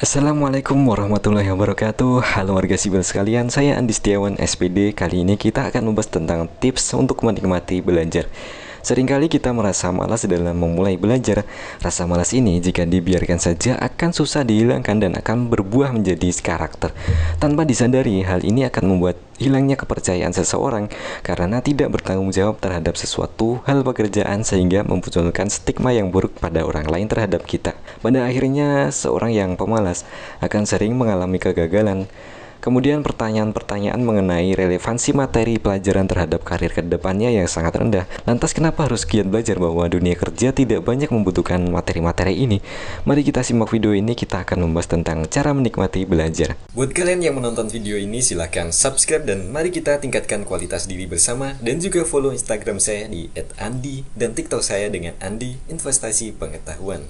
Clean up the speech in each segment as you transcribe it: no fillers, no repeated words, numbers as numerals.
Assalamualaikum warahmatullahi wabarakatuh. Halo warga sipil sekalian, saya Andi Setiawan SPD. Kali ini kita akan membahas tentang tips untuk menikmati belajar. Seringkali kita merasa malas dalam memulai belajar. Rasa malas ini jika dibiarkan saja akan susah dihilangkan dan akan berbuah menjadi karakter. Tanpa disadari, hal ini akan membuat hilangnya kepercayaan seseorang karena tidak bertanggung jawab terhadap sesuatu hal pekerjaan, sehingga memunculkan stigma yang buruk pada orang lain terhadap kita. Pada akhirnya, seorang yang pemalas akan sering mengalami kegagalan. Kemudian pertanyaan-pertanyaan mengenai relevansi materi pelajaran terhadap karir kedepannya yang sangat rendah. Lantas kenapa harus giat belajar bahwa dunia kerja tidak banyak membutuhkan materi-materi ini? Mari kita simak video ini, kita akan membahas tentang cara menikmati belajar. Buat kalian yang menonton video ini, silahkan subscribe dan mari kita tingkatkan kualitas diri bersama. Dan juga follow Instagram saya di @andi dan TikTok saya dengan Andi Investasi Pengetahuan.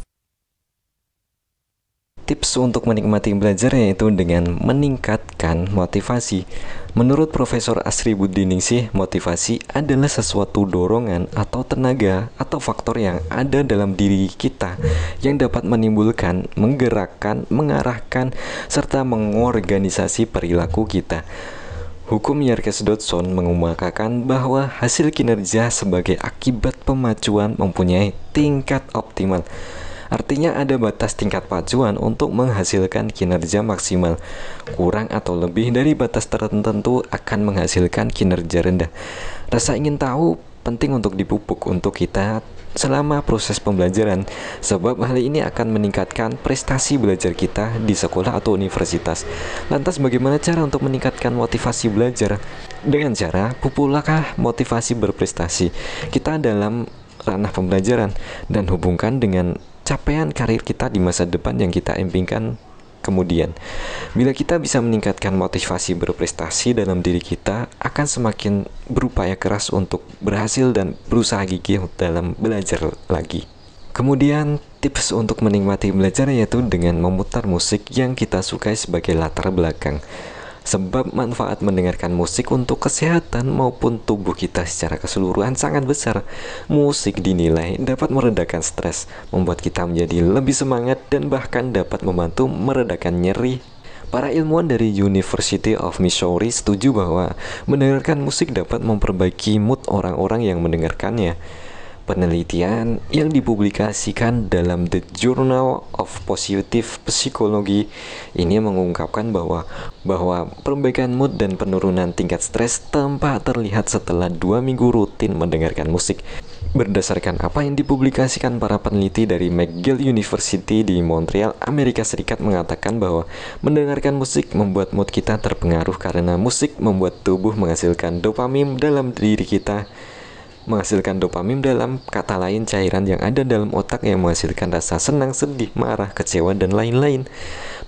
Tips untuk menikmati belajar yaitu dengan meningkatkan motivasi. Menurut Profesor Asri Budiningsih, motivasi adalah sesuatu dorongan atau tenaga atau faktor yang ada dalam diri kita yang dapat menimbulkan, menggerakkan, mengarahkan, serta mengorganisasi perilaku kita. Hukum Yerkes-Dodson mengemukakan bahwa hasil kinerja sebagai akibat pemacuan mempunyai tingkat optimal. Artinya ada batas tingkat pacuan untuk menghasilkan kinerja maksimal. Kurang atau lebih dari batas tertentu akan menghasilkan kinerja rendah. Rasa ingin tahu penting untuk dipupuk untuk kita selama proses pembelajaran, sebab hal ini akan meningkatkan prestasi belajar kita di sekolah atau universitas. Lantas bagaimana cara untuk meningkatkan motivasi belajar? Dengan cara pupuklah motivasi berprestasi kita dalam ranah pembelajaran dan hubungkan dengan capaian karir kita di masa depan yang kita impikan kemudian. Bila kita bisa meningkatkan motivasi berprestasi dalam diri kita, akan semakin berupaya keras untuk berhasil dan berusaha gigih dalam belajar lagi. Kemudian tips untuk menikmati belajar yaitu dengan memutar musik yang kita sukai sebagai latar belakang. Sebab manfaat mendengarkan musik untuk kesehatan maupun tubuh kita secara keseluruhan sangat besar. Musik dinilai dapat meredakan stres, membuat kita menjadi lebih semangat, dan bahkan dapat membantu meredakan nyeri. Para ilmuwan dari University of Missouri setuju bahwa mendengarkan musik dapat memperbaiki mood orang-orang yang mendengarkannya. Penelitian yang dipublikasikan dalam The Journal of Positive Psychology ini mengungkapkan bahwa perbaikan mood dan penurunan tingkat stres tampak terlihat setelah 2 minggu rutin mendengarkan musik. Berdasarkan apa yang dipublikasikan para peneliti dari McGill University di Montreal, Amerika Serikat, mengatakan bahwa mendengarkan musik membuat mood kita terpengaruh karena musik membuat tubuh menghasilkan dopamin dalam diri kita. Menghasilkan dopamin dalam kata lain cairan yang ada dalam otak yang menghasilkan rasa senang, sedih, marah, kecewa, dan lain-lain.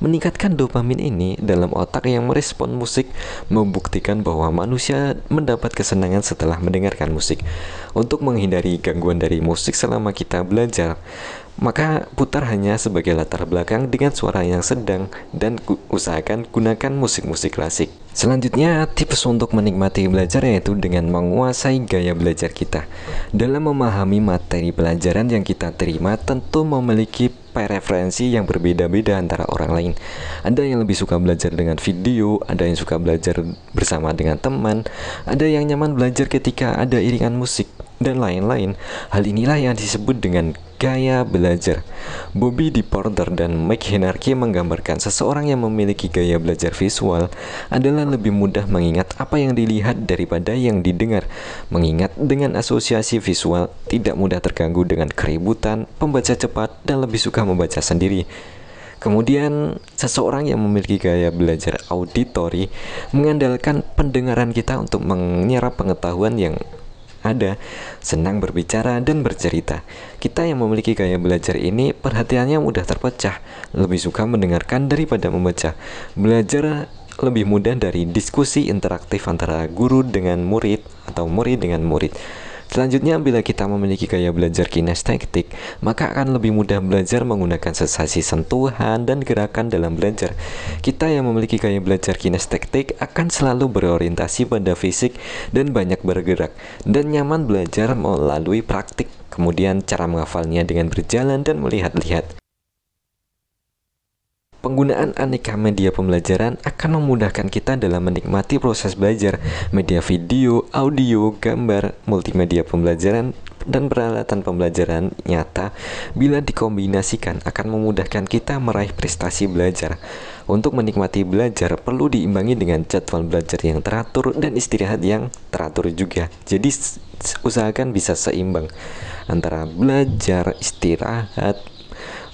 Meningkatkan dopamin ini dalam otak yang merespon musik membuktikan bahwa manusia mendapat kesenangan setelah mendengarkan musik. Untuk menghindari gangguan dari musik selama kita belajar, maka putar hanya sebagai latar belakang dengan suara yang sedang dan usahakan gunakan musik-musik klasik. Selanjutnya, tips untuk menikmati belajar yaitu dengan menguasai gaya belajar kita. Dalam memahami materi pelajaran yang kita terima, tentu memiliki preferensi yang berbeda-beda antara orang lain. Ada yang lebih suka belajar dengan video, ada yang suka belajar bersama dengan teman, ada yang nyaman belajar ketika ada iringan musik, dan lain-lain. Hal inilah yang disebut dengan gaya belajar. Bobby D. Porter dan Mike Henarke menggambarkan seseorang yang memiliki gaya belajar visual adalah lebih mudah mengingat apa yang dilihat daripada yang didengar. Mengingat dengan asosiasi visual, tidak mudah terganggu dengan keributan, pembaca cepat, dan lebih suka membaca sendiri. Kemudian, seseorang yang memiliki gaya belajar auditori mengandalkan pendengaran kita untuk menyerap pengetahuan yang ada, senang berbicara dan bercerita. Kita yang memiliki gaya belajar ini perhatiannya mudah terpecah, lebih suka mendengarkan daripada membaca. Belajar lebih mudah dari diskusi interaktif antara guru dengan murid atau murid dengan murid. Selanjutnya, bila kita memiliki gaya belajar kinestetik, maka akan lebih mudah belajar menggunakan sensasi sentuhan dan gerakan dalam belajar. Kita yang memiliki gaya belajar kinestetik akan selalu berorientasi pada fisik dan banyak bergerak, dan nyaman belajar melalui praktik, kemudian cara menghafalnya dengan berjalan dan melihat-lihat. Penggunaan aneka media pembelajaran akan memudahkan kita dalam menikmati proses belajar. Media video, audio, gambar, multimedia pembelajaran, dan peralatan pembelajaran nyata bila dikombinasikan akan memudahkan kita meraih prestasi belajar. Untuk menikmati belajar perlu diimbangi dengan jadwal belajar yang teratur dan istirahat yang teratur juga. Jadi usahakan bisa seimbang antara belajar, istirahat,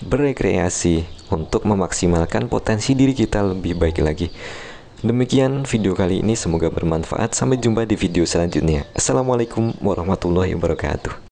berekreasi untuk memaksimalkan potensi diri kita lebih baik lagi. Demikian video kali ini, semoga bermanfaat. Sampai jumpa di video selanjutnya. Assalamualaikum warahmatullahi wabarakatuh.